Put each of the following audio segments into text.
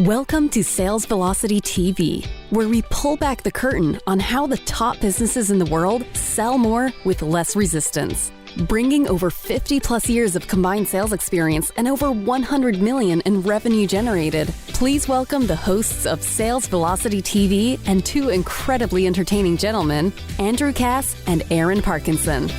Welcome to Sales Velocity TV, where we pull back the curtain on how the top businesses in the world sell more with less resistance. Bringing over 50 plus years of combined sales experience and over 100 million in revenue generated, please welcome the hosts of Sales Velocity TV and two incredibly entertaining gentlemen, Andrew Cass and Aaron Parkinson.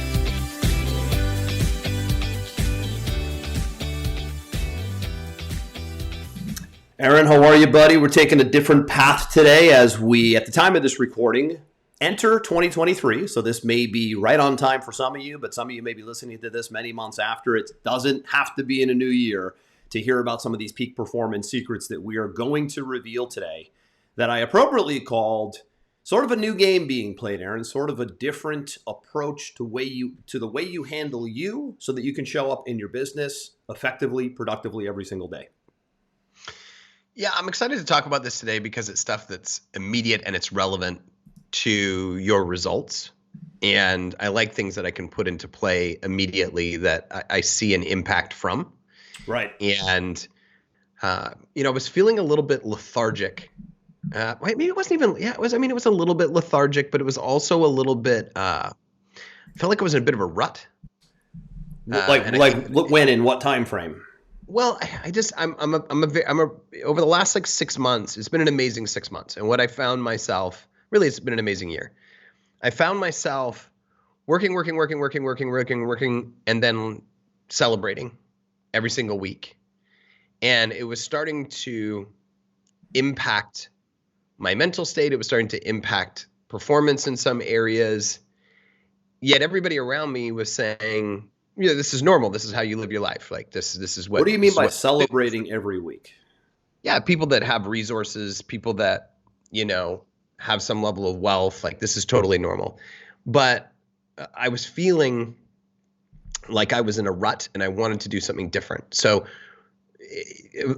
Aaron, how are you, buddy? We're taking a different path today as we, at the time of this recording, enter 2023. So this may be right on time for some of you, but some of you may be listening to this many months after. It doesn't have to be in a new year to hear about some of these peak performance secrets that we are going to reveal today that I appropriately called sort of a new game being played, Aaron, sort of a different approach to the way you handle you so that you can show up in your business effectively, productively every single day. Yeah, I'm excited to talk about this today because it's stuff that's immediate and it's relevant to your results. And I like things that I can put into play immediately that I see an impact from. Right. And, I was feeling a little bit lethargic. Maybe it wasn't even, it was a little bit lethargic, but it was also a little bit, I felt like I was in a bit of a rut. When, in what time frame? Well, over the last 6 months, it's been an amazing 6 months. And what I found myself, really, it's been an amazing year. I found myself working, and then celebrating every single week. And it was starting to impact my mental state. It was starting to impact performance in some areas. Yet everybody around me was saying, this is normal. This is how you live your life. Like this is what. What do you mean by celebrating every week? Yeah, people that have resources, people that, have some level of wealth, like this is totally normal. But I was feeling like I was in a rut and I wanted to do something different. So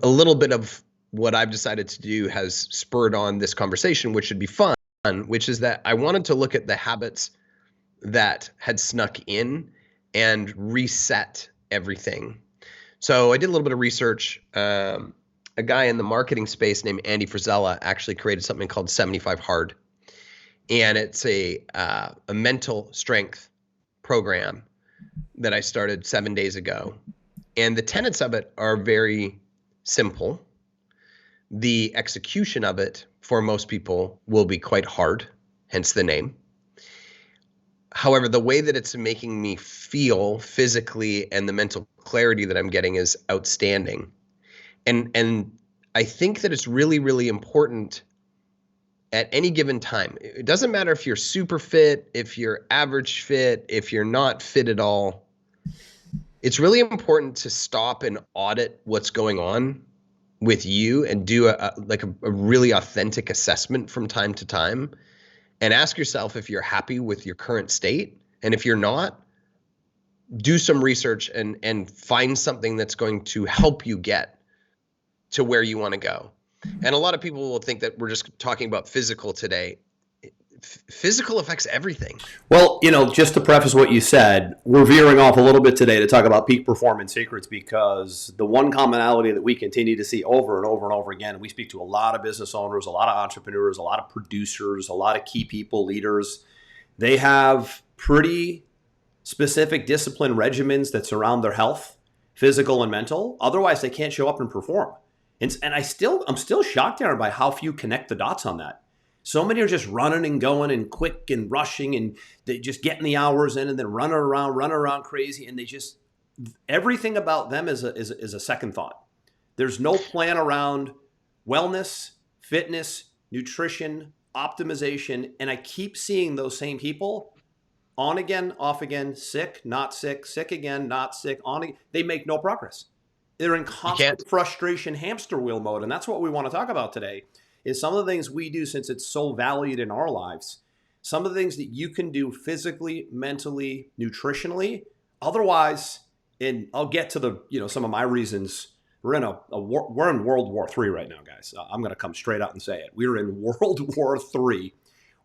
a little bit of what I've decided to do has spurred on this conversation, which should be fun, which is that I wanted to look at the habits that had snuck in and reset everything. So I did a little bit of research. A guy in the marketing space named Andy Frisella actually created something called 75 Hard. And it's a mental strength program that I started 7 days ago. And the tenets of it are very simple. The execution of it for most people will be quite hard, hence the name. However, the way that it's making me feel physically and the mental clarity that I'm getting is outstanding. And I think that it's really, really important at any given time. It doesn't matter if you're super fit, if you're average fit, if you're not fit at all. It's really important to stop and audit what's going on with you and do a really authentic assessment from time to time. And ask yourself if you're happy with your current state. And if you're not, do some research and find something that's going to help you get to where you want to go. And a lot of people will think that we're just talking about physical today. Physical affects everything. Well, just to preface what you said, we're veering off a little bit today to talk about peak performance secrets because the one commonality that we continue to see over and over and over again, and we speak to a lot of business owners, a lot of entrepreneurs, a lot of producers, a lot of key people, leaders. They have pretty specific discipline regimens that surround their health, physical and mental. Otherwise, they can't show up and perform. And I'm still shocked, Aaron, by how few connect the dots on that. So many are just running and going and quick and rushing and they just getting the hours in and then running around crazy. And everything about them is a second thought. There's no plan around wellness, fitness, nutrition, optimization. And I keep seeing those same people on again, off again, sick, not sick, sick again, not sick, on again. They make no progress. They're in constant frustration hamster wheel mode. And that's what we want to talk about today. Is some of the things we do since it's so valued in our lives, some of the things that you can do physically, mentally, nutritionally. Otherwise, and I'll get to the, some of my reasons. We're in World War III right now, guys. I'm going to come straight out and say it. We're in World War III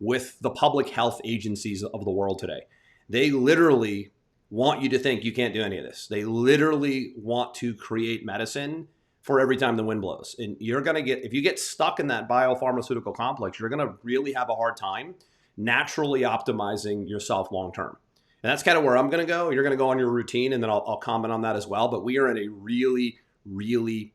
with the public health agencies of the world today. They literally want you to think you can't do any of this. They literally want to create medicine for every time the wind blows. And you're going to if you get stuck in that biopharmaceutical complex, you're going to really have a hard time naturally optimizing yourself long term. And that's kind of where I'm going to go. You're going to go on your routine, and then I'll comment on that as well. But we are in a really, really,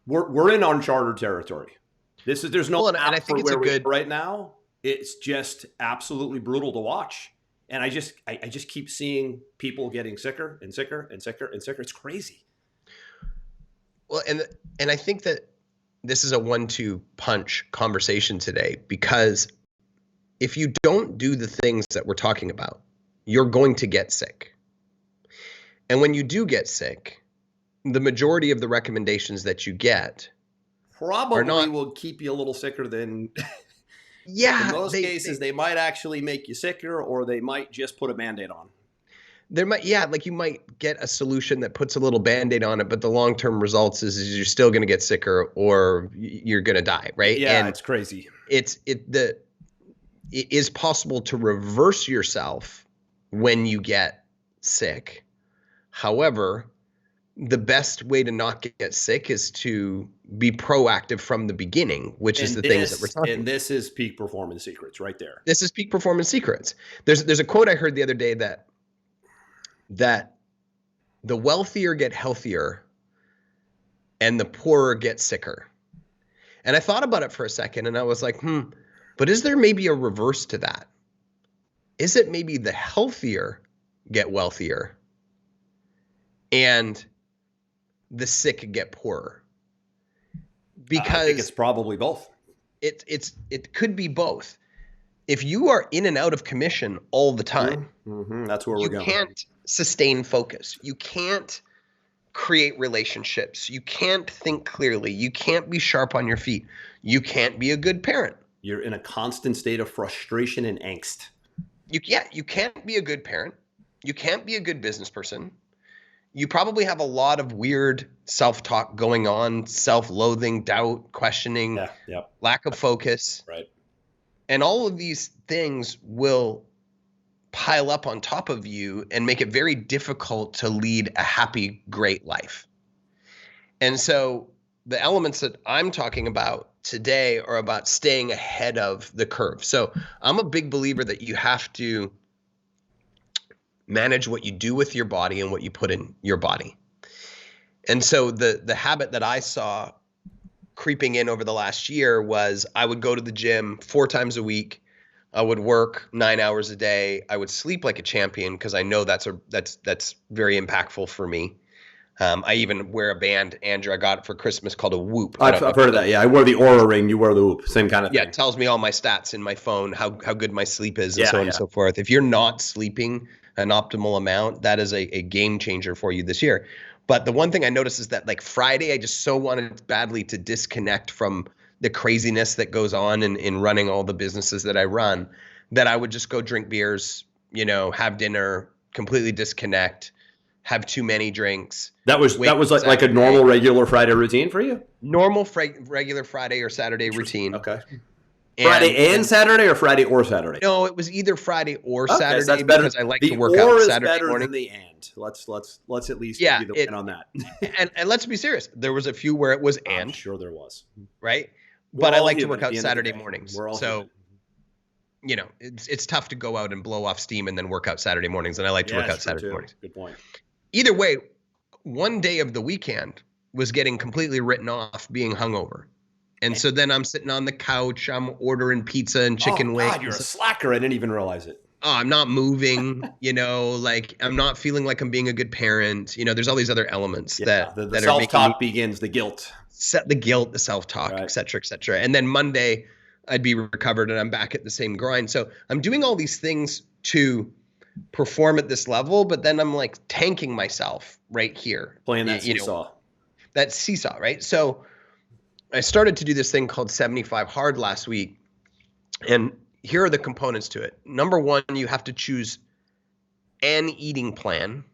we're in uncharted territory. There's no and I think it's where a good right now. It's just absolutely brutal to watch. And I just keep seeing people getting sicker and sicker and sicker and sicker. It's crazy. Well, and I think that this is a 1-2 punch conversation today, because if you don't do the things that we're talking about, you're going to get sick. And when you do get sick, the majority of the recommendations that you get probably will keep you a little sicker than yeah. In most cases, they might actually make you sicker, or they might just put a Band-Aid on. Like you might get a solution that puts a little Band-Aid on it, but the long-term results is you're still going to get sicker or you're going to die, right? Yeah, and it's crazy. It is possible to reverse yourself when you get sick. However, the best way to not get sick is to be proactive from the beginning, which is the things that we're talking about. And this is peak performance secrets right there. This is peak performance secrets. There's a quote I heard the other day that the wealthier get healthier and the poorer get sicker. And I thought about it for a second and I was like, but is there maybe a reverse to that? Is it maybe the healthier get wealthier and the sick get poorer? Because I think it's probably both. It could be both. If you are in and out of commission all the time, that's where we're going. You can't sustain focus. You can't create relationships. You can't think clearly. You can't be sharp on your feet. You can't be a good parent. You're in a constant state of frustration and angst. You can't be a good parent. You can't be a good business person. You probably have a lot of weird self-talk going on, self-loathing, doubt, questioning, lack of focus. Right. And all of these things will pile up on top of you and make it very difficult to lead a happy, great life. And so the elements that I'm talking about today are about staying ahead of the curve. So I'm a big believer that you have to manage what you do with your body and what you put in your body. And so the habit that I saw creeping in over the last year was I would go to the gym 4 times a week. I would work 9 hours a day. I would sleep like a champion because I know that's very impactful for me. I even wear a band, Andrew, I got it for Christmas called a Whoop. I've heard of that. Yeah, I wear the Aura ring. You wear the Whoop. Same kind of thing. Yeah, it tells me all my stats in my phone, how good my sleep is, and so on and so forth. If you're not sleeping an optimal amount, that is a game changer for you this year. But the one thing I noticed is that like Friday, I just so wanted badly to disconnect from the craziness that goes on in running all the businesses that I run, that I would just go drink beers, have dinner, completely disconnect, have too many drinks. That was like a normal regular Friday routine for you? Normal regular Friday or Saturday routine. Okay. Friday and Saturday, or Friday or Saturday? No, it was either Friday or Saturday, that's better. Because I like to work out Saturday morning. The and. Let's at least give you the win on that. and let's be serious. There was a few where it was and. I'm sure there was. Right? But I like to work out Saturday mornings. So, it's tough to go out and blow off steam and then work out Saturday mornings. And I like to work out Saturday mornings. Good point. Either way, one day of the weekend was getting completely written off being hungover. And so then I'm sitting on the couch, I'm ordering pizza and chicken wings. God, you're a slacker. I didn't even realize it. Oh, I'm not moving, like I'm not feeling like I'm being a good parent. There's all these other elements that the self-talk begins, the guilt. The guilt, the self-talk, et cetera, et cetera. And then Monday I'd be recovered and I'm back at the same grind. So I'm doing all these things to perform at this level, but then I'm like tanking myself right here. Playing that seesaw. That seesaw, right? So I started to do this thing called 75 Hard last week. And here are the components to it. Number one, you have to choose an eating plan.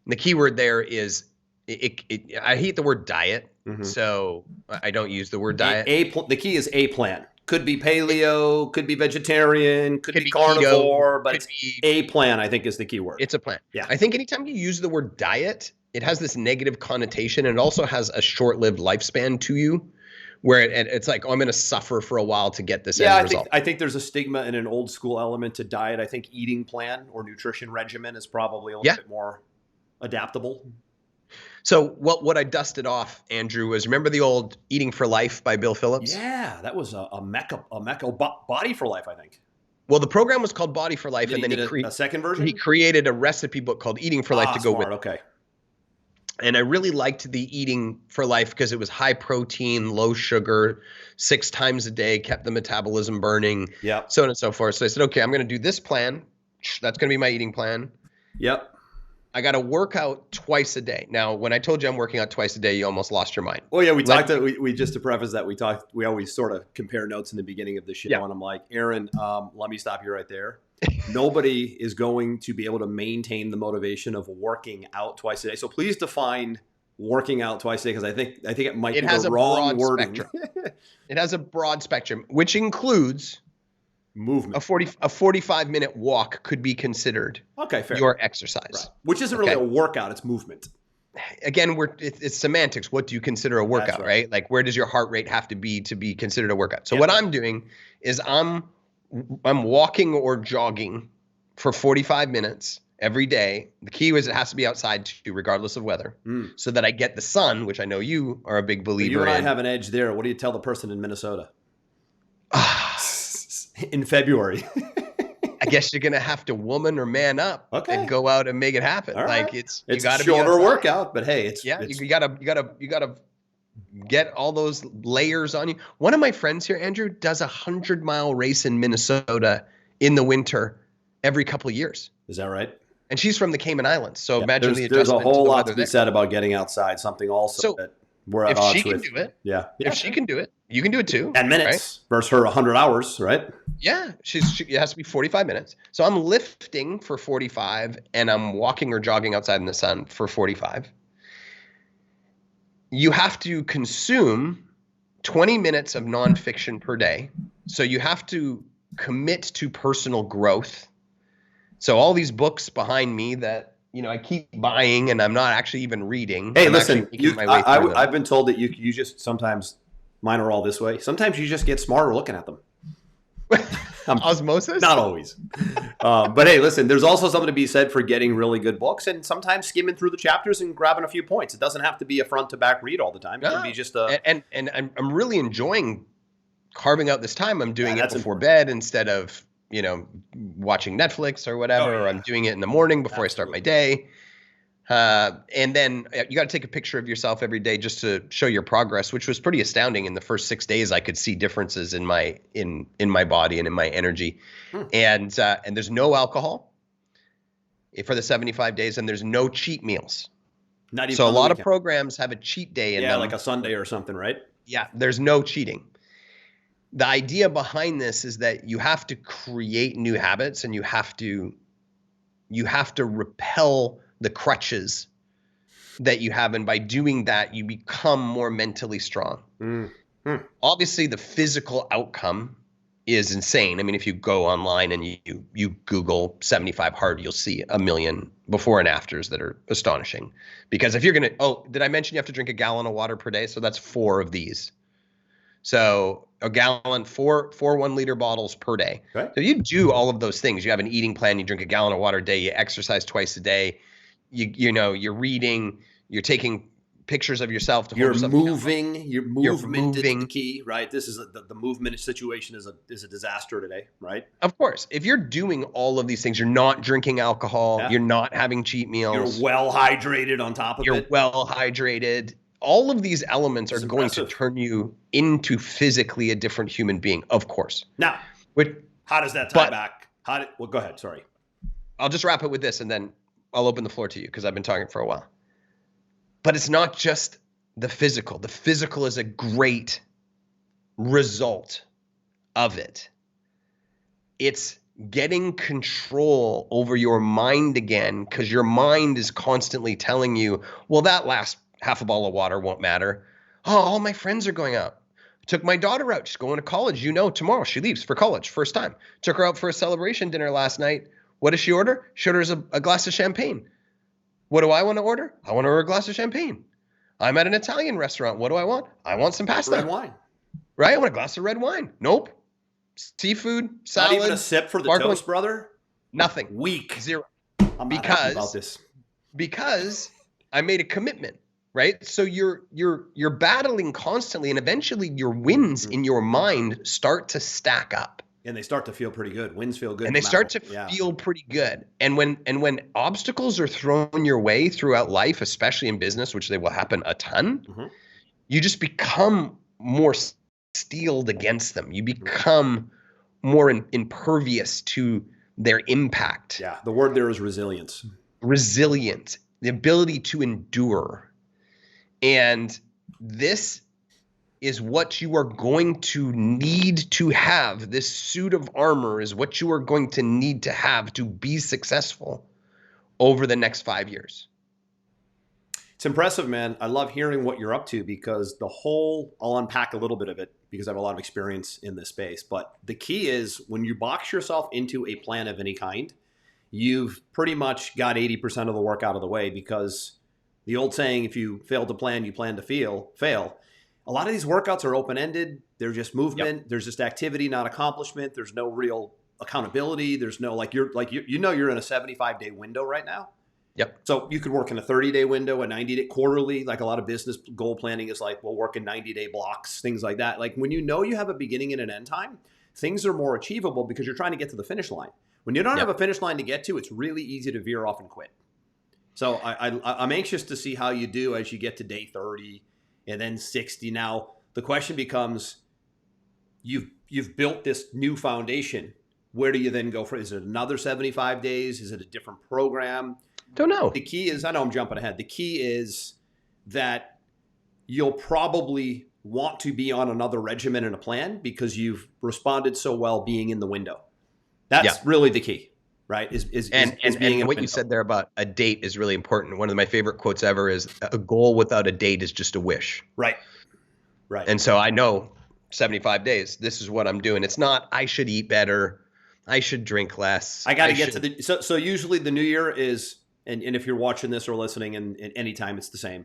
The key word there is, I hate the word diet, so I don't use the word diet. The key is a plan. Could be paleo, could be vegetarian, could be carnivore, keto, but it's a plan, I think, is the key word. It's a plan. Yeah. I think anytime you use the word diet, it has this negative connotation, and it also has a short-lived lifespan to you, where it's like, oh, I'm going to suffer for a while to get this end result. I think there's a stigma and an old school element to diet. I think eating plan or nutrition regimen is probably a little bit more adaptable. So what I dusted off, Andrew, was, remember the old Eating for Life by Bill Phillips? Yeah, that was a Mecca Body for Life, I think. Well, the program was called Body for Life, and then he created a second version. He created a recipe book called Eating for Life to go with it. Okay. And I really liked the Eating for Life because it was high protein, low sugar, 6 times a day, kept the metabolism burning, so on and so forth. So I said, okay, I'm going to do this plan. That's going to be my eating plan. Yep. I got to work out twice a day. Now, when I told you I'm working out twice a day, you almost lost your mind. Oh yeah, we just to preface that, we always sort of compare notes in the beginning of the show, and I'm like, Aaron, let me stop you right there. Nobody is going to be able to maintain the motivation of working out twice a day. So please define working out twice a day, because I think it might be the wrong wording. It has a broad spectrum, which includes movement. A 45-minute walk could be considered fair. Your exercise. Right. Which isn't really a workout, it's movement. Again, it's semantics. What do you consider a workout, right? Like, where does your heart rate have to be considered a workout? So what I'm doing is I'm walking or jogging for 45 minutes every day. The key is it has to be outside too, regardless of weather, so that I get the sun, which I know you are a big believer in. You and I have an edge there. What do you tell the person in Minnesota? In February. I guess you're gonna have to woman or man up and go out and make it happen. All like right. it's a shorter workout, but hey, you gotta get all those layers on you. One of my friends here, Andrew, does a 100-mile race in Minnesota in the winter every couple of years. Is that right? And she's from the Cayman Islands, so imagine the adjustment. There's a whole lot to be there. said about getting outside. Something also that we're at odds with. If she can do it, if she can do it, you can do it too. 10 minutes versus her 100 hours, right? Yeah, it has to be 45 minutes. So I'm lifting for 45, and I'm walking or jogging outside in the sun for 45. You have to consume 20 minutes of nonfiction per day. So you have to commit to personal growth. So all these books behind me that I keep buying and I'm not actually even reading. Hey, listen, I've been told that you just sometimes, mine are all this way. Sometimes you just get smarter looking at them. Osmosis? Not always. But hey, listen, there's also something to be said for getting really good books and sometimes skimming through the chapters and grabbing a few points. It doesn't have to be a front to back read all the time. It can be just and I'm really enjoying carving out this time. I'm doing it before bed instead of watching Netflix or whatever, or I'm doing it in the morning before I start my day. And then you got to take a picture of yourself every day just to show your progress, which was pretty astounding. In the first 6 days, I could see differences in my body and in my energy. And there's no alcohol for the 75 days, and there's no cheat meals. Not even so a lot of programs have a cheat day in them. Like a Sunday or something, right? Yeah, there's no cheating. The idea behind this is that you have to create new habits, and you have to repel the crutches that you have. And by doing that, you become more mentally strong. Obviously, the physical outcome is insane. I mean, if you go online and you Google 75 hard, you'll see 1 million before and afters that are astonishing. Because if you're going to, did I mention you have to drink a gallon of water per day? So that's 4 of these. So a gallon, four 1 liter bottles per day. Right. So you do all of those things. You have an eating plan. You drink a gallon of water a day. You exercise twice a day. You're reading. You're taking pictures of yourself. You're moving. Your movement is the key, right? This is the movement situation is a disaster today, right? Of course. If you're doing all of these things, you're not drinking alcohol. You're not having cheat meals. You're well hydrated on top of it. You're well hydrated. All of these elements are going to turn you into physically a different human being, of course. Now, how does that tie back? Well, go ahead. Sorry. I'll just wrap it with this, and then I'll open the floor to you because I've been talking for a while. But it's not just the physical. The physical is a great result of it. It's getting control over your mind again, because your mind is constantly telling you, well, that last half a bottle of water won't matter. Oh, all my friends are going out. Took my daughter out. She's going to college. Tomorrow she leaves for college, first time. Took her out for a celebration dinner last night. What does she order? She orders a glass of champagne. What do I want to order? I want to order a glass of champagne. I'm at an Italian restaurant. What do I want? I want some pasta. Red wine. Right? I want a glass of red wine. Nope. Seafood, salad. Not even a sip for the sparkling. toast, brother? Nothing. Weak. Zero. I'm not happy about this. Because I made a commitment, right? So you're battling constantly, and eventually your wins in your mind start to stack up. And they start to feel pretty good. Wins feel good. And they start to feel pretty good. And when obstacles are thrown your way throughout life, especially in business, which they will happen a ton, you just become more steeled against them. You become more impervious to their impact. Yeah, the word there is resilience. Resilient, the ability to endure. And this is what you are going to need to have. This suit of armor is what you are going to need to have to be successful over the next 5 years. It's impressive, man. I love hearing what you're up to because I'll unpack a little bit of it because I have a lot of experience in this space. But the key is when you box yourself into a plan of any kind, you've pretty much got 80% of the work out of the way, because the old saying, if you fail to plan, you plan to fail. A lot of these workouts are open-ended. They're just movement. Yep. There's just activity, not accomplishment. There's no real accountability. There's no you're in a 75-day window right now. Yep. So you could work in a 30-day window, a 90-day quarterly. Like a lot of business goal planning is like, we'll work in 90-day blocks, things like that. Like when you know you have a beginning and an end time, things are more achievable because you're trying to get to the finish line. When you don't have a finish line to get to, it's really easy to veer off and quit. So I'm anxious to see how you do as you get to day 30 and then 60. Now, the question becomes, you've built this new foundation. Where do you then go for? Is it another 75 days? Is it a different program? Don't know. The key is, I know I'm jumping ahead. The key is that you'll probably want to be on another regimen and a plan because you've responded so well being in the window. That's really the key, right? Is being in what you said there about a date is really important. One of my favorite quotes ever is, a goal without a date is just a wish. Right. And so I know 75 days, this is what I'm doing. It's not, I should eat better, I should drink less. I got to get to the, so usually the new year is, and if you're watching this or listening and anytime it's the same,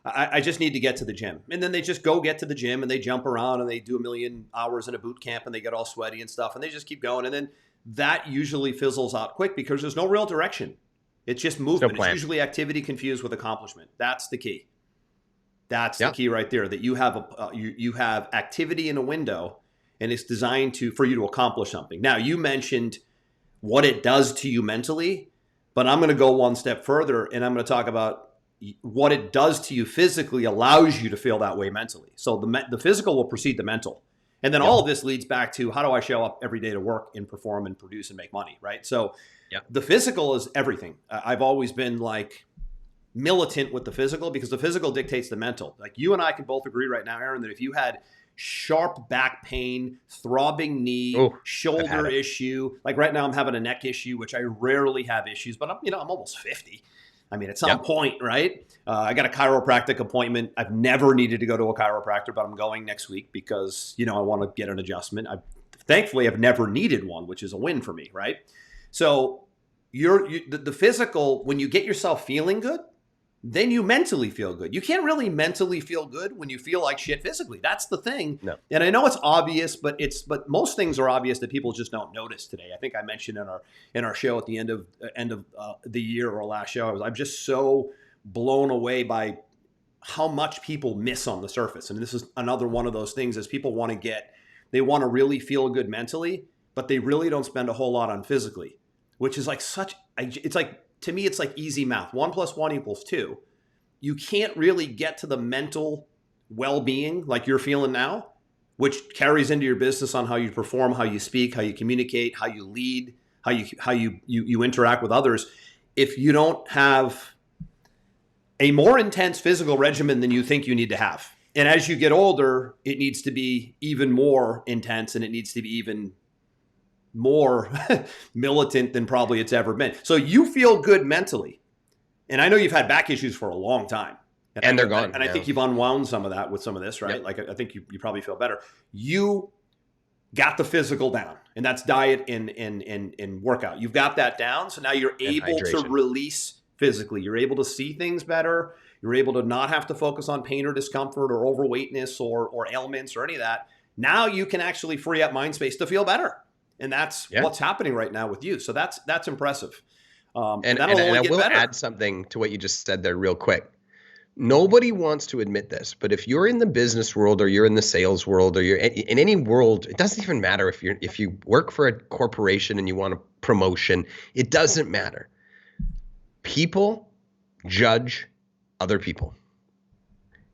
I just need to get to the gym. And then they just go get to the gym and they jump around and they do 1 million hours in a boot camp and they get all sweaty and stuff and they just keep going. And then that usually fizzles out quick because there's no real direction. It's just movement. It's usually activity confused with accomplishment. That's the key. That's the key right there, that you have you have activity in a window and it's designed for you to accomplish something. Now, you mentioned what it does to you mentally, but I'm going to go one step further and I'm going to talk about what it does to you physically allows you to feel that way mentally. So the physical will precede the mental. And then all of this leads back to, how do I show up every day to work and perform and produce and make money, right? So the physical is everything. I've always been like militant with the physical because the physical dictates the mental. Like you and I can both agree right now, Aaron, that if you had sharp back pain, throbbing knee, shoulder issue, like right now I'm having a neck issue, which I rarely have issues, but I'm almost 50. I mean, at some point, right? I got a chiropractic appointment. I've never needed to go to a chiropractor, but I'm going next week because, I want to get an adjustment. Thankfully, I've never needed one, which is a win for me, right? So the physical, when you get yourself feeling good, then you mentally feel good. You can't really mentally feel good when you feel like shit physically. That's the thing. No. And I know it's obvious, but most things are obvious that people just don't notice today. I think I mentioned in our show at the end of the year or last show, I'm just so blown away by how much people miss on the surface. And this is another one of those things, is people want to really feel good mentally, but they really don't spend a whole lot on physically, which is like to me, it's like easy math. 1 + 1 = 2. You can't really get to the mental well-being like you're feeling now, which carries into your business on how you perform, how you speak, how you communicate, how you lead, how you interact with others, if you don't have a more intense physical regimen than you think you need to have. And as you get older, it needs to be even more intense and it needs to be even more militant than probably it's ever been. So you feel good mentally. And I know you've had back issues for a long time. And they're gone. And I think you've unwound some of that with some of this, right? Yep. Like I think you probably feel better. You got the physical down, and that's diet and workout. You've got that down. So now you're able to release physically. You're able to see things better. You're able to not have to focus on pain or discomfort or overweightness or ailments or any of that. Now you can actually free up mind space to feel better. And that's what's happening right now with you. So that's impressive. And I will add something to what you just said there real quick. Nobody wants to admit this, but if you're in the business world or you're in the sales world or you're in any world, it doesn't even matter if you work for a corporation and you want a promotion, it doesn't matter. People judge other people.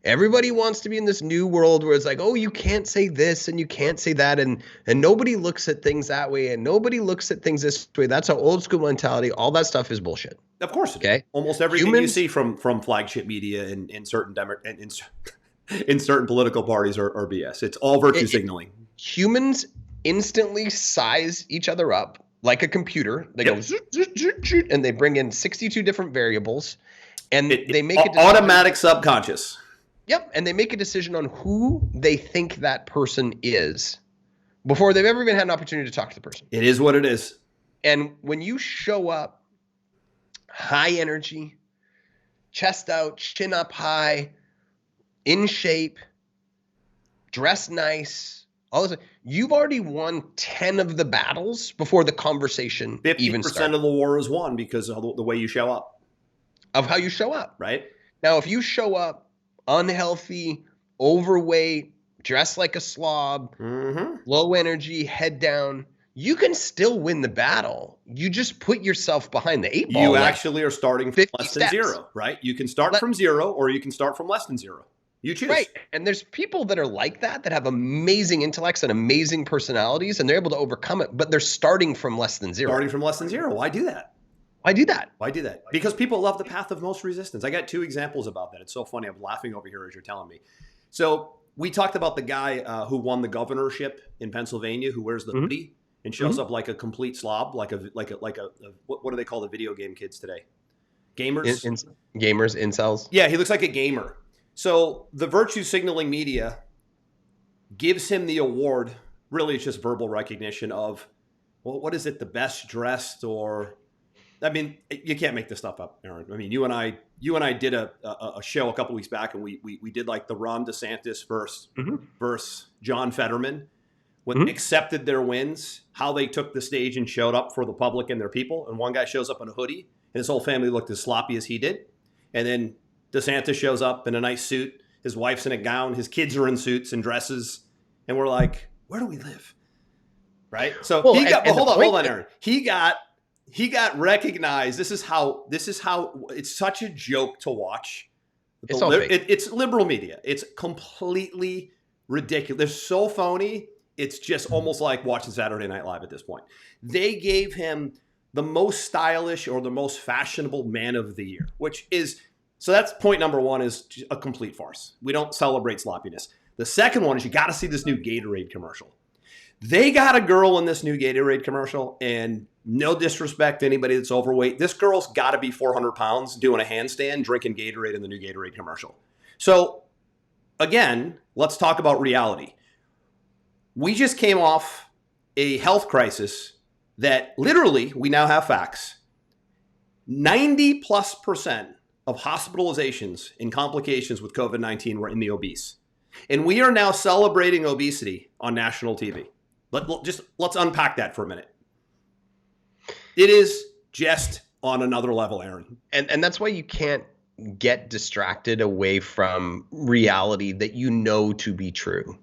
Everybody wants to be in this new world where it's like, oh, you can't say this and you can't say that. And nobody looks at things that way and nobody looks at things this way. That's an old school mentality. All that stuff is bullshit. Of course. Okay. Almost everything you see from flagship media in certain in certain political parties are BS. It's all virtue signaling. Humans instantly size each other up like a computer. They go zoot, zoot, zoot, zoot, and they bring in 62 different variables and they make it automatic subconscious. Yep. And they make a decision on who they think that person is before they've ever even had an opportunity to talk to the person. It is what it is. And when you show up high energy, chest out, chin up high, in shape, dress nice, all this, you've already won 10 of the battles before the conversation even starts. 50% of the war is won because of the way you show up. Of how you show up. Right. Now, if you show up unhealthy, overweight, dressed like a slob, low energy, head down, you can still win the battle. You just put yourself behind the 8 ball. You actually are starting from less than steps. 0, right? You can start from 0 or you can start from less than 0. You choose. Right. And there's people that are like that have amazing intellects and amazing personalities, and they're able to overcome it, but they're starting from less than 0. Starting from less than 0. Why do that? Why do that? Why do that? Because people love the path of most resistance. I got 2 examples about that. It's so funny. I'm laughing over here as you're telling me. So we talked about the guy who won the governorship in Pennsylvania, who wears the hoodie and shows up like a complete slob, like a what do they call the video game kids today? Gamers? Gamers, incels? Yeah, he looks like a gamer. So the virtue signaling media gives him the award. Really, it's just verbal recognition of, well, what is it? The best dressed or... I mean, you can't make this stuff up, Aaron. I mean, you and I did a show a couple weeks back, and we did like the Ron DeSantis versus John Fetterman when they accepted their wins, how they took the stage and showed up for the public and their people. And one guy shows up in a hoodie, and his whole family looked as sloppy as he did. And then DeSantis shows up in a nice suit. His wife's in a gown. His kids are in suits and dresses. And we're like, where do we live? Right? So hold on, Aaron. He got recognized. This is how it's such a joke to watch. It's liberal media. It's completely ridiculous. They're so phony. It's just almost like watching Saturday Night Live at this point. They gave him the most stylish or the most fashionable man of the year, so that's point number 1 is a complete farce. We don't celebrate sloppiness. The second one is you got to see this new Gatorade commercial. They got a girl in this new Gatorade commercial, and no disrespect to anybody that's overweight, this girl's got to be 400 pounds doing a handstand, drinking Gatorade in the new Gatorade commercial. So, again, let's talk about reality. We just came off a health crisis that literally, we now have facts. 90+% of hospitalizations and complications with COVID-19 were in the obese. And we are now celebrating obesity on national TV. Let's unpack that for a minute. It is just on another level, Aaron. And that's why you can't get distracted away from reality that you know to be true.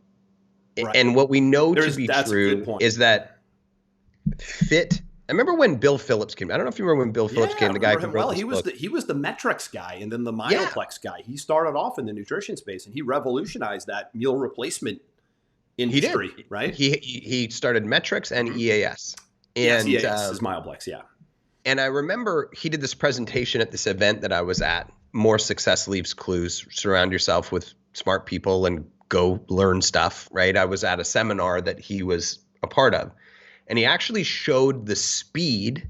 Right. And what we know to be true is that fit. I remember when Bill Phillips came. I don't know if you remember when Bill Phillips came. The guy who wrote this book. He was the Metrics guy and then the Myoplex guy. He started off in the nutrition space and he revolutionized that meal replacement industry. He did. Right? He started Metrics and EAS. And EAS is Myoplex, yeah. And I remember he did this presentation at this event that I was at. More success leaves clues. Surround yourself with smart people and go learn stuff. Right? I was at a seminar that he was a part of. And he actually showed the speed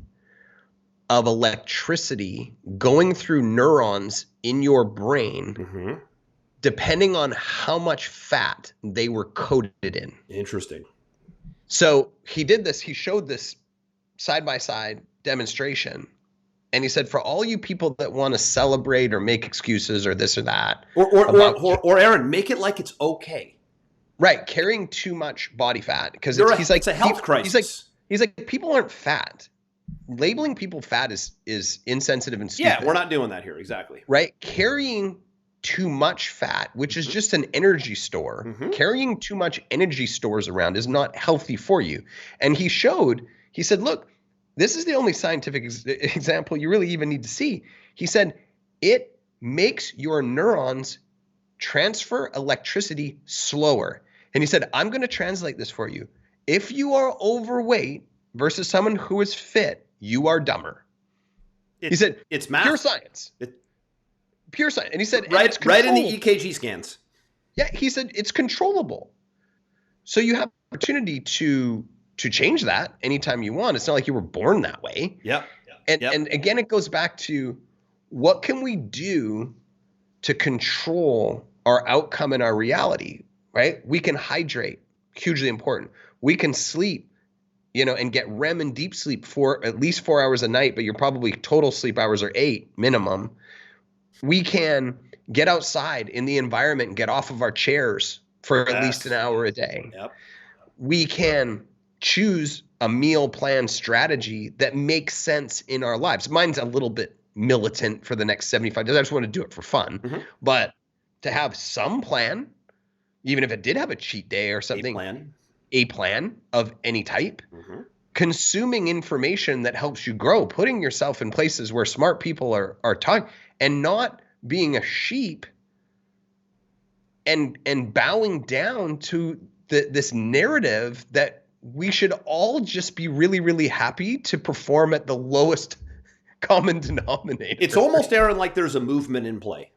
of electricity going through neurons in your brain, depending on how much fat they were coated in. Interesting. So he did this. He showed this side-by-side demonstration. And he said, for all you people that want to celebrate or make excuses or this or that. Or Aaron, make it like it's okay. Right. Carrying too much body fat. Because it's a health crisis. He's like, people aren't fat. Labeling people fat is insensitive and stupid. Yeah, we're not doing that here. Exactly. Right. Carrying too much fat, which is just an energy store. Carrying too much energy stores around is not healthy for you. And he said, look, this is the only scientific example you really even need to see. He said, it makes your neurons transfer electricity slower. And he said, I'm going to translate this for you. If you are overweight versus someone who is fit, you are dumber. He said, it's math. Pure science. Pure science. And he said, right in the EKG scans. Yeah, he said, it's controllable. So you have opportunity to change that anytime you want. It's not like you were born that way. Yep. And again, it goes back to what can we do to control our outcome and our reality, right? We can hydrate, hugely important. We can sleep, and get REM and deep sleep for at least 4 hours a night, but your probably total sleep hours are 8 minimum. We can get outside in the environment and get off of our chairs for at least an hour a day. Yep. We can choose a meal plan strategy that makes sense in our lives. Mine's a little bit militant for the next 75 days. I just want to do it for fun. But to have some plan, even if it did have a cheat day or something, a plan of any type, consuming information that helps you grow, putting yourself in places where smart people are talking, and not being a sheep and bowing down to this narrative that we should all just be really, really happy to perform at the lowest common denominator. It's almost, Aaron, like there's a movement in play.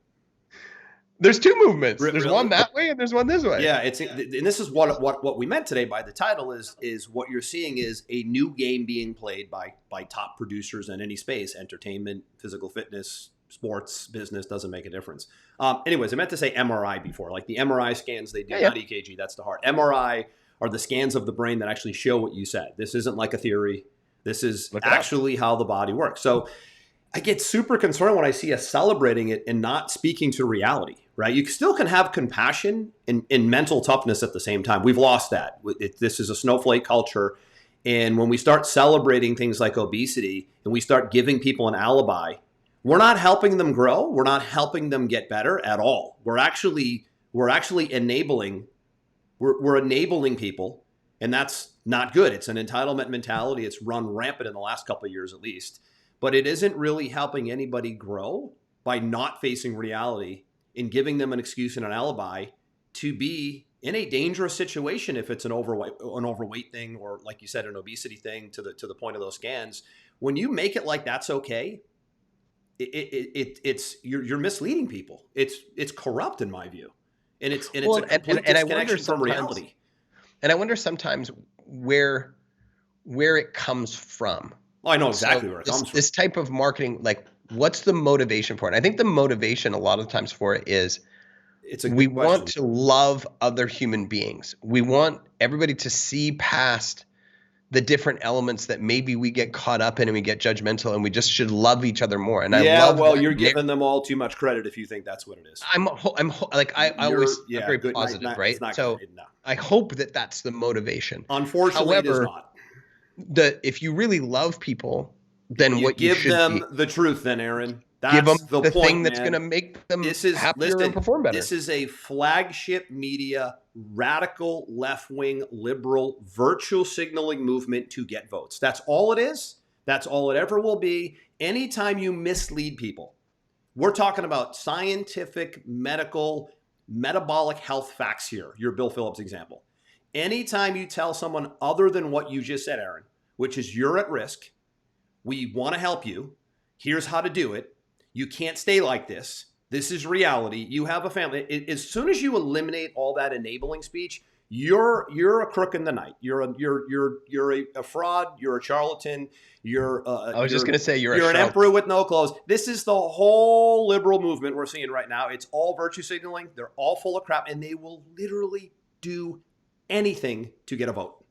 There's two movements. There's one that way and there's one this way. Yeah, and this is what we meant today by the title is what you're seeing is a new game being played by top producers in any space, entertainment, physical fitness, sports, business, doesn't make a difference. Anyways, I meant to say MRI before, like the MRI scans they do, not EKG, that's the heart. MRI are the scans of the brain that actually show what you said. This isn't like a theory. This is actually how the body works. So I get super concerned when I see us celebrating it and not speaking to reality, right? You still can have compassion and mental toughness at the same time. We've lost that. This is a snowflake culture. And when we start celebrating things like obesity and we start giving people an alibi, we're not helping them grow. We're not helping them get better at all. We're actually enabling We're enabling people, and that's not good. It's an entitlement mentality. It's run rampant in the last couple of years at least. But it isn't really helping anybody grow by not facing reality and giving them an excuse and an alibi to be in a dangerous situation if it's an overweight thing or, like you said, an obesity thing to the point of those scans. When you make it like that's okay, you're misleading people. It's corrupt in my view. And it's a complete disconnection from reality. And I wonder sometimes where it comes from. Oh, I know exactly where it comes from. This type of marketing, like, what's the motivation for it? I think the motivation a lot of times for it is we want to love other human beings. We want everybody to see past the different elements that maybe we get caught up in and we get judgmental, and we just should love each other more. And you're giving them all too much credit if you think that's what it is. I'm always very positive, right? So I hope that that's the motivation. Unfortunately, however, it is not. If you really love people, then you give them the truth, then Aaron. That's give them the point, thing man. That's going to make them happier and perform better. This is a flagship media, radical, left-wing, liberal, virtue signaling movement to get votes. That's all it is. That's all it ever will be. Anytime you mislead people, we're talking about scientific, medical, metabolic health facts here. Your Bill Phillips example. Anytime you tell someone other than what you just said, Aaron, which is you're at risk, we want to help you, here's how to do it. You can't stay like this. This is reality. You have a family. As soon as you eliminate all that enabling speech, you're a crook in the night. You're a fraud. You're a charlatan. You're an emperor with no clothes. This is the whole liberal movement we're seeing right now. It's all virtue signaling. They're all full of crap, and they will literally do anything to get a vote.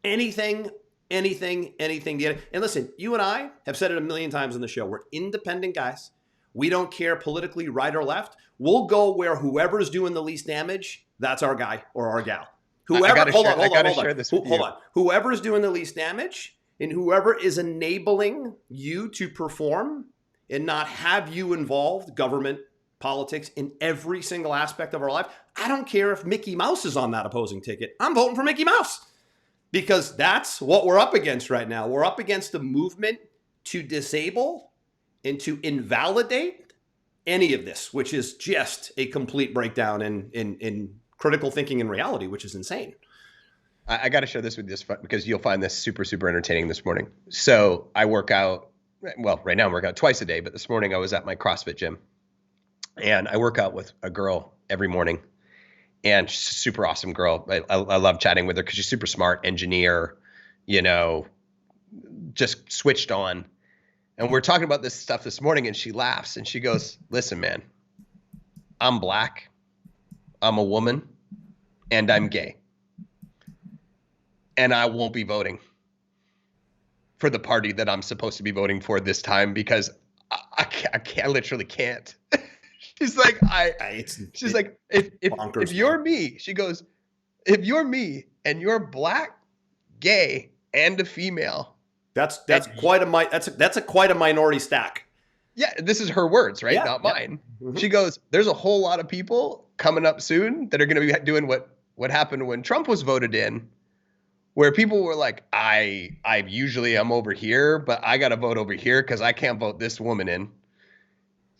Anything anything. And listen, you and I have said it a million times on the show. We're independent guys. We don't care politically right or left. We'll go where whoever's doing the least damage, that's our guy or our gal. Whoever, hold on. Whoever's doing the least damage and whoever is enabling you to perform and not have you involved, government, politics, in every single aspect of our life. I don't care if Mickey Mouse is on that opposing ticket. I'm voting for Mickey Mouse because that's what we're up against right now. We're up against a movement to disable and to invalidate any of this, which is just a complete breakdown in critical thinking and reality, which is insane. I got to share this with you because you'll find this super, super entertaining this morning. So I work out, well, right now I work out twice a day, but this morning I was at my CrossFit gym and I work out with a girl every morning and she's a super awesome girl. I love chatting with her because she's super smart, engineer, just switched on. And we're talking about this stuff this morning and she laughs and she goes, listen, man, I'm black, I'm a woman, and I'm gay. And I won't be voting for the party that I'm supposed to be voting for this time because I literally can't. She's like, if you're me, she goes, if you're me and you're black, gay, and a female, that's quite a minority stack. Yeah, this is her words, right? Not mine. Mm-hmm. She goes, there's a whole lot of people coming up soon that are going to be doing what happened when Trump was voted in, where people were like, I'm over here, but I got to vote over here because I can't vote this woman in.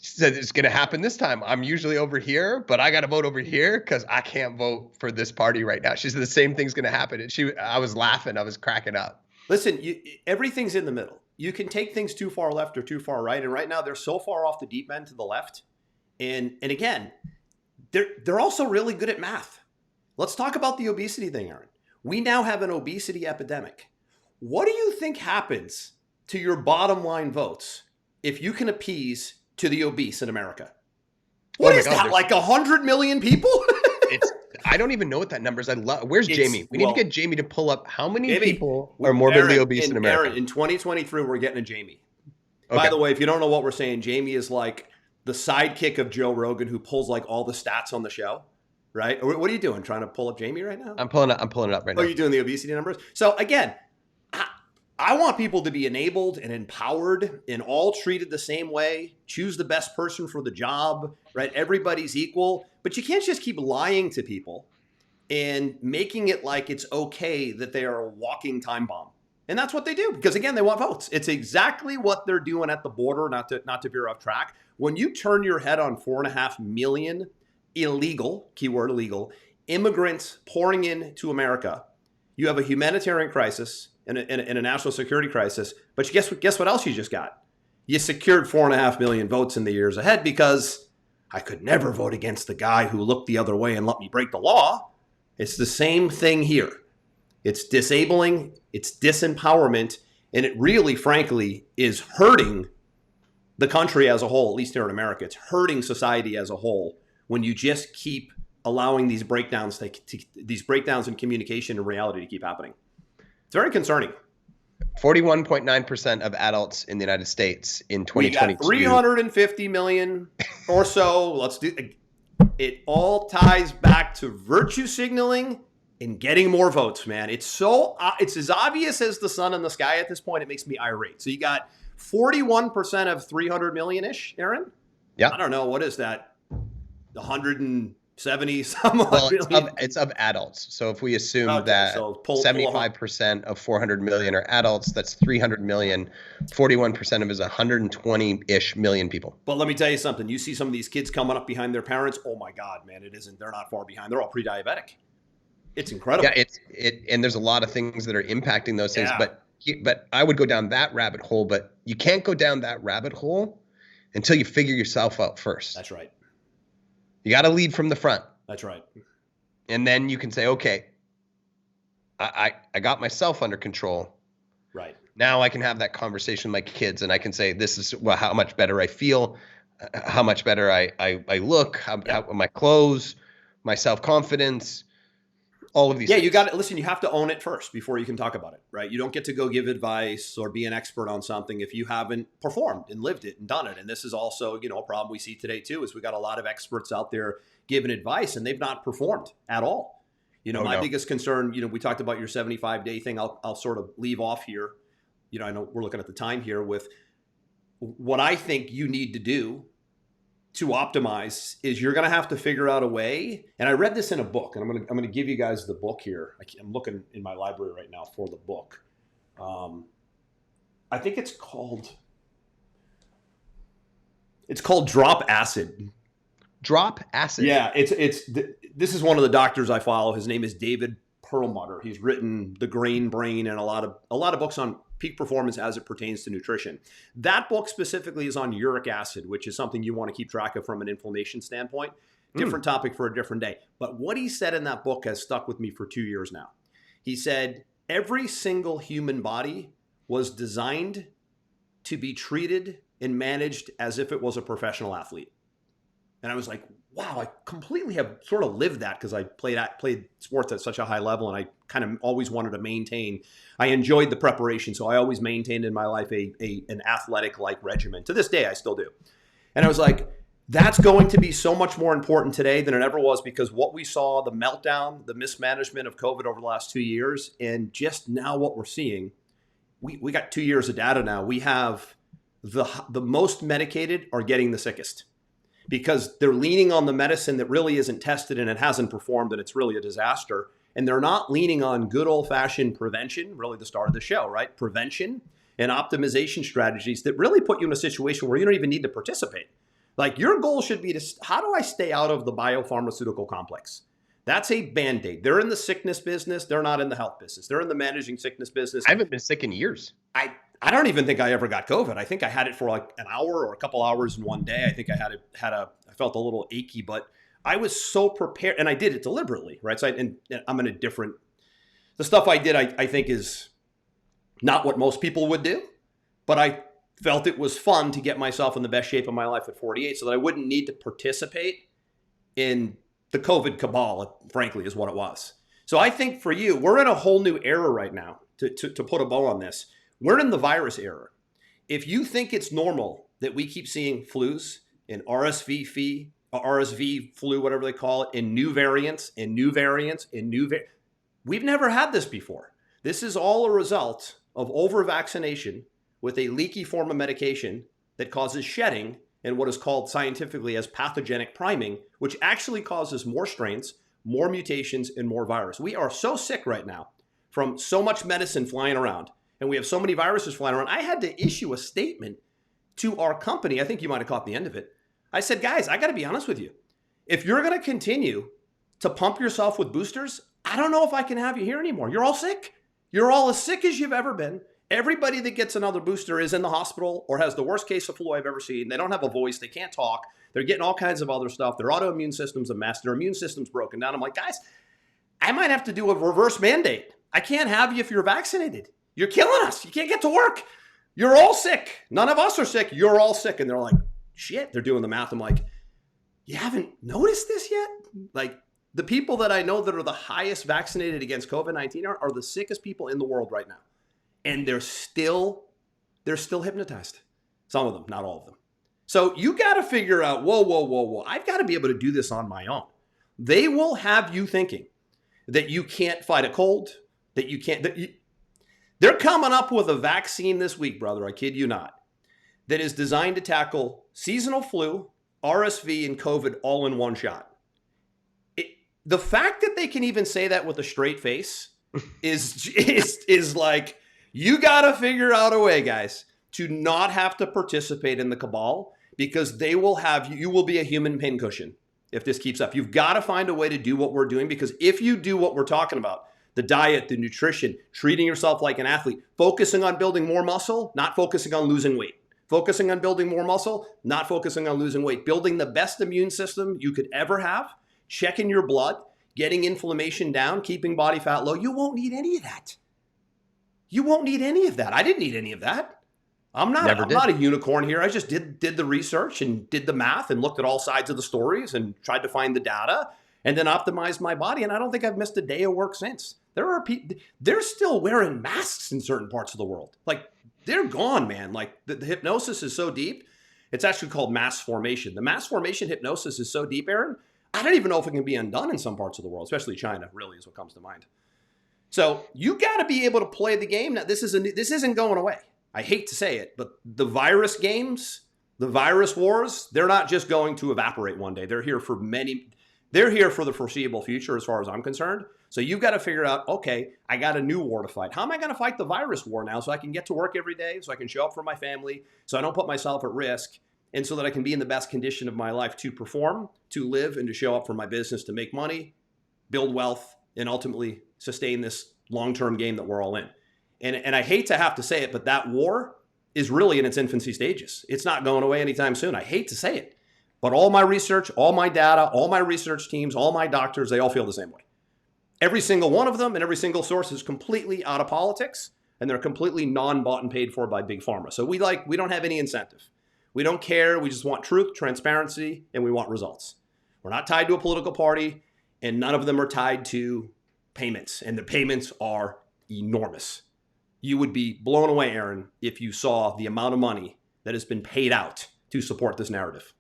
She said it's going to happen this time. I'm usually over here, but I got to vote over here because I can't vote for this party right now. She said the same thing's going to happen. And I was laughing. I was cracking up. Listen, everything's in the middle. You can take things too far left or too far right. And right now they're so far off the deep end to the left. And again, they're also really good at math. Let's talk about the obesity thing, Aaron. We now have an obesity epidemic. What do you think happens to your bottom line votes if you can appease to the obese in America? What is that, like 100 million people? I don't even know what that number is. Where's Jamie? We need to get Jamie to pull up how many people are morbidly obese in America. Aaron, in 2023, we're getting a Jamie. Okay. By the way, if you don't know what we're saying, Jamie is like the sidekick of Joe Rogan who pulls like all the stats on the show. Right? What are you doing? Trying to pull up Jamie right now? I'm pulling it up right now. Oh, you're doing the obesity numbers? So again, I want people to be enabled and empowered and all treated the same way. Choose the best person for the job, right? Everybody's equal. But you can't just keep lying to people and making it like it's okay that they are a walking time bomb. And that's what they do because, again, they want votes. It's exactly what they're doing at the border, not to veer off track. When you turn your head on 4.5 million illegal, keyword illegal, immigrants pouring into America, you have a humanitarian crisis and a national security crisis. But guess what else you just got? You secured 4.5 million votes in the years ahead because I could never vote against the guy who looked the other way and let me break the law. It's the same thing here. It's disabling, it's disempowerment, and it really, frankly, is hurting the country as a whole, at least here in America. It's hurting society as a whole when you just keep allowing these breakdowns in communication and reality to keep happening. It's very concerning. 41.9% of adults in the United States in 2022. We got 350 million or so. Let's do it. All ties back to virtue signaling and getting more votes, man. It's as obvious as the sun in the sky at this point. It makes me irate. So you got 41% of 300 million-ish, Aaron? Yeah. I don't know. What is that? 170 some well, it's of adults. So if we assume that 75% of 400 million are adults, that's 300 million. 41% of is 120-ish million people. But let me tell you something. You see some of these kids coming up behind their parents. Oh my God, man, they're not far behind. They're all pre-diabetic. It's incredible. Yeah, and there's a lot of things that are impacting those things. Yeah. But I would go down that rabbit hole. But you can't go down that rabbit hole until you figure yourself out first. That's right. You got to lead from the front. That's right. And then you can say, okay, I got myself under control. Right. Now I can have that conversation with my kids and I can say, this is how much better I feel, how much better I look, how my clothes, my self-confidence. all of these Yeah, things. you got to listen. You have to own it first before you can talk about it, right? You don't get to go give advice or be an expert on something if you haven't performed and lived it and done it. And this is also, a problem we see today too, is we got a lot of experts out there giving advice and they've not performed at all. My biggest concern, we talked about your 75-day thing. I'll sort of leave off here. I know we're looking at the time here with what I think you need to do to optimize is you're going to have to figure out a way. And I read this in a book, and I'm going to give you guys the book here. I'm looking in my library right now for the book. I think it's called Drop Acid. Drop Acid. Yeah, this is one of the doctors I follow. His name is David Perlmutter. He's written The Grain Brain and a lot of books on peak performance as it pertains to nutrition. That book specifically is on uric acid, which is something you want to keep track of from an inflammation standpoint. Different topic for a different day. But what he said in that book has stuck with me for 2 years now. He said, every single human body was designed to be treated and managed as if it was a professional athlete. And I was like, wow, I completely have sort of lived that because I played sports at such a high level, and I kind of always wanted to maintain. I enjoyed the preparation, so I always maintained in my life an athletic-like regimen. To this day, I still do. And I was like, that's going to be so much more important today than it ever was, because what we saw, the meltdown, the mismanagement of COVID over the last 2 years, and just now what we're seeing, we got 2 years of data now. We have the most medicated are getting the sickest, because they're leaning on the medicine that really isn't tested and it hasn't performed and it's really a disaster. And they're not leaning on good old-fashioned prevention, really the start of the show, right? Prevention and optimization strategies that really put you in a situation where you don't even need to participate. Like, your goal should be how do I stay out of the biopharmaceutical complex? That's a Band-Aid. They're in the sickness business. They're not in the health business. They're in the managing sickness business. I haven't been sick in years. I don't even think I ever got COVID. I think I had it for like an hour or a couple hours in one day. I think I I felt a little achy, but I was so prepared, and I did it deliberately, right? So I'm in a different, the stuff I did, I think is not what most people would do, but I felt it was fun to get myself in the best shape of my life at 48 so that I wouldn't need to participate in the COVID cabal, frankly, is what it was. So I think for you, we're in a whole new era right now, to put a bow on this. We're in the virus era. If you think it's normal that we keep seeing flus and RSV flu, whatever they call it, in new variants, we've never had this before. This is all a result of over-vaccination with a leaky form of medication that causes shedding and what is called scientifically as pathogenic priming, which actually causes more strains, more mutations, and more virus. We are so sick right now from so much medicine flying around, and we have so many viruses flying around. I had to issue a statement to our company. I think you might have caught the end of it. I said, guys, I got to be honest with you. If you're going to continue to pump yourself with boosters, I don't know if I can have you here anymore. You're all sick. You're all as sick as you've ever been. Everybody that gets another booster is in the hospital or has the worst case of flu I've ever seen. They don't have a voice. They can't talk. They're getting all kinds of other stuff. Their autoimmune system's a mess. Their immune system's broken down. I'm like, guys, I might have to do a reverse mandate. I can't have you if you're vaccinated. You're killing us. You can't get to work. You're all sick. None of us are sick. You're all sick. And they're like, shit, they're doing the math. I'm like, you haven't noticed this yet? Like, the people that I know that are the highest vaccinated against COVID-19 are the sickest people in the world right now. And they're still hypnotized. Some of them, not all of them. So you got to figure out, whoa. I've got to be able to do this on my own. They will have you thinking that you can't fight a cold, that you can't. They're coming up with a vaccine this week, brother, I kid you not, that is designed to tackle seasonal flu, RSV, and COVID all in one shot. The fact that they can even say that with a straight face is like, you got to figure out a way, guys, to not have to participate in the cabal, because they will have you will be a human pincushion if this keeps up. You've got to find a way to do what we're doing, because if you do what we're talking about, the diet, the nutrition, treating yourself like an athlete, focusing on building more muscle, not focusing on losing weight, focusing on building more muscle, not focusing on losing weight, building the best immune system you could ever have, checking your blood, getting inflammation down, keeping body fat low. You won't need any of that. You won't need any of that. I didn't need any of that. I'm not a unicorn here. I just did the research and did the math and looked at all sides of the stories and tried to find the data. and then optimized my body. And I don't think I've missed a day of work since. There are people, they're still wearing masks in certain parts of the world. Like, they're gone, man. Like, the hypnosis is so deep. It's actually called mass formation. The mass formation hypnosis is so deep, Aaron, I don't even know if it can be undone in some parts of the world, especially China, really is what comes to mind. So you got to be able to play the game. Now, this isn't going away. I hate to say it, but the virus games, the virus wars, they're not just going to evaporate one day. They're here for the foreseeable future as far as I'm concerned. So you've got to figure out, okay, I got a new war to fight. How am I going to fight the virus war now so I can get to work every day, so I can show up for my family, so I don't put myself at risk, and so that I can be in the best condition of my life to perform, to live, and to show up for my business, to make money, build wealth, and ultimately sustain this long-term game that we're all in. And I hate to have to say it, but that war is really in its infancy stages. It's not going away anytime soon. I hate to say it, but all my research, all my data, all my research teams, all my doctors, they all feel the same way. Every single one of them and every single source is completely out of politics, and they're completely non-bought and paid for by big pharma. So we don't have any incentive. We don't care. We just want truth, transparency, and we want results. We're not tied to a political party, and none of them are tied to payments, and the payments are enormous. You would be blown away, Aaron, if you saw the amount of money that has been paid out to support this narrative.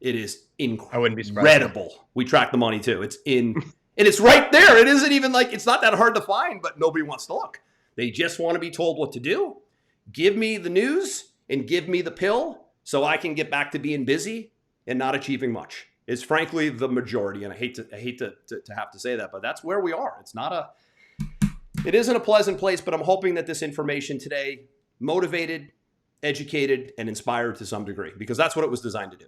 It is incredible. I wouldn't be surprised. We track the money too. And it's right there. It isn't even like, it's not that hard to find, but nobody wants to look. They just want to be told what to do. Give me the news and give me the pill so I can get back to being busy and not achieving much. It's frankly the majority. And I hate to have to say that, but that's where we are. It isn't a pleasant place, but I'm hoping that this information today motivated, educated, and inspired to some degree, because that's what it was designed to do.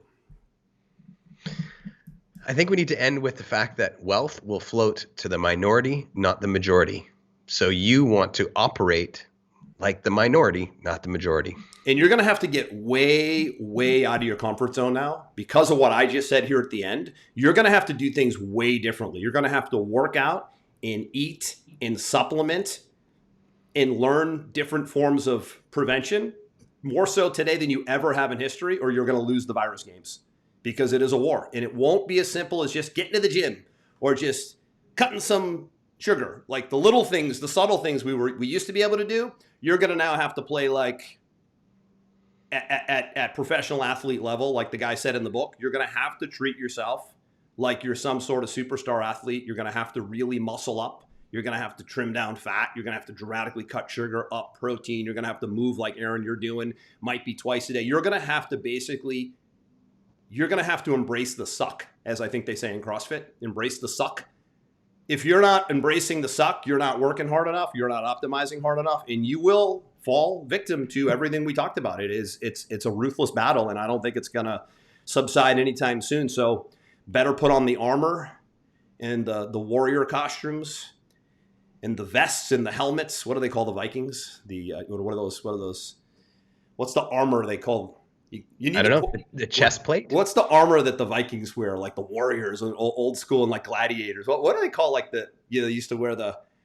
I think we need to end with the fact that wealth will float to the minority, not the majority. So you want to operate like the minority, not the majority. And you're going to have to get way, way out of your comfort zone now because of what I just said here at the end. You're going to have to do things way differently. You're going to have to work out and eat and supplement and learn different forms of prevention, more so today than you ever have in history, or you're going to lose the virus games. Because it is a war, and it won't be as simple as just getting to the gym or just cutting some sugar. Like the little things, the subtle things we used to be able to do, you're going to now have to play like at professional athlete level, like the guy said in the book. You're going to have to treat yourself like you're some sort of superstar athlete. You're going to have to really muscle up. You're going to have to trim down fat. You're going to have to dramatically cut sugar, up protein. You're going to have to move like Aaron, you're doing, might be twice a day. You're going to have to embrace the suck, as I think they say in CrossFit. Embrace the suck. If you're not embracing the suck, you're not working hard enough, you're not optimizing hard enough, and you will fall victim to everything we talked about. It's a ruthless battle, and I don't think it's going to subside anytime soon. So better put on the armor and the warrior costumes and the vests and the helmets. What do they call the Vikings? What are those? What's the armor they call? I don't know. The chest plate? What's the armor that the Vikings wear, like the warriors, old school and like gladiators? What do they call they used to wear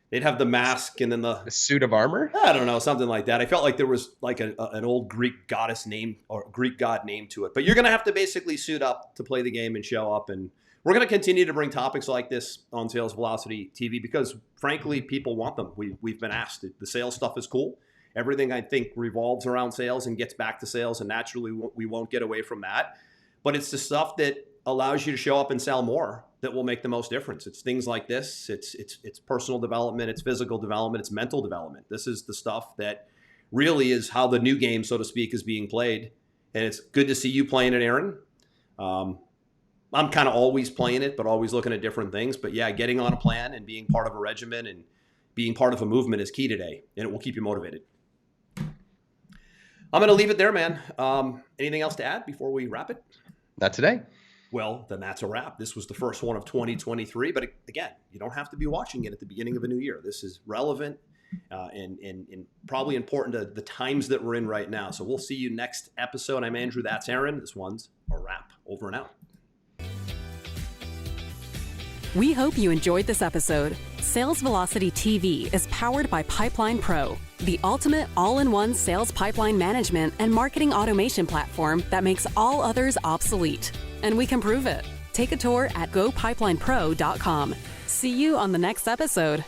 they'd have the mask and then the suit of armor? I don't know, something like that. I felt like there was like an old Greek goddess name or Greek god name to it. But you're going to have to basically suit up to play the game and show up. And we're going to continue to bring topics like this on Sales Velocity TV because, frankly, people want them. We've been asked. The sales stuff is cool. Everything, I think, revolves around sales and gets back to sales, and naturally we won't get away from that. But it's the stuff that allows you to show up and sell more that will make the most difference. It's things like this. It's personal development. It's physical development. It's mental development. This is the stuff that really is how the new game, so to speak, is being played. And it's good to see you playing it, Aaron. I'm kind of always playing it, but always looking at different things. But yeah, getting on a plan and being part of a regimen and being part of a movement is key today, and it will keep you motivated. I'm going to leave it there, man. Anything else to add before we wrap it? Not today. Well, then that's a wrap. This was the first one of 2023. But again, you don't have to be watching it at the beginning of a new year. This is relevant and probably important to the times that we're in right now. So we'll see you next episode. I'm Andrew. That's Aaron. This one's a wrap. Over and out. We hope you enjoyed this episode. Sales Velocity TV is powered by Pipeline Pro, the ultimate all-in-one sales pipeline management and marketing automation platform that makes all others obsolete. And we can prove it. take a tour at gopipelinePro.com. See you on the next episode.